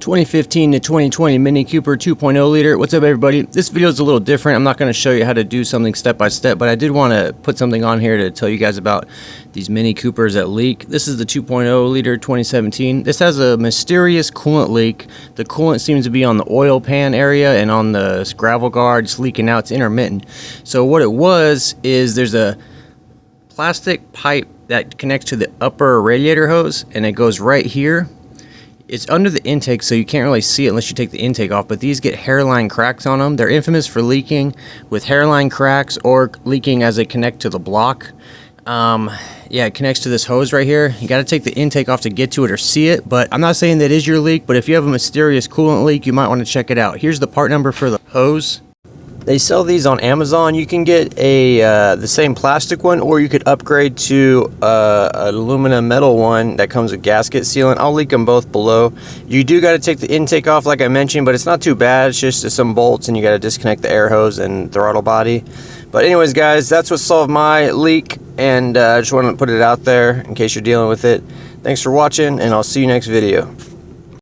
2015 to 2020 Mini Cooper 2.0 liter. What's up, everybody? This video is a little different. I'm not going to show you how to do something step by step, but I did want to put something on here to tell you guys about these Mini Coopers that leak. This is the 2.0 liter 2017. This has a mysterious coolant leak. The coolant seems to be on the oil pan area and on the gravel guard. It's leaking out. It's intermittent. So what it was is there's a plastic pipe that connects to the upper radiator hose, and it goes right here. It's under the intake, so you can't really see it unless you take the intake off, but these get hairline cracks on them. They're infamous for leaking with hairline cracks or leaking as they connect to the block. Yeah, it connects to this hose right here. You got to take the intake off to get to it or see it, but I'm not saying that is your leak, but if you have a mysterious coolant leak, you might want to check it out. Here's the part number for the hose. They sell these on Amazon. You can get the same plastic one, or you could upgrade to an aluminum metal one that comes with gasket sealant. I'll link them both below. You do got to take the intake off like I mentioned, but it's not too bad. It's just some bolts, and you got to disconnect the air hose and throttle body. But anyways, guys, that's what solved my leak, and I just wanted to put it out there in case you're dealing with it. Thanks for watching, and I'll see you next video.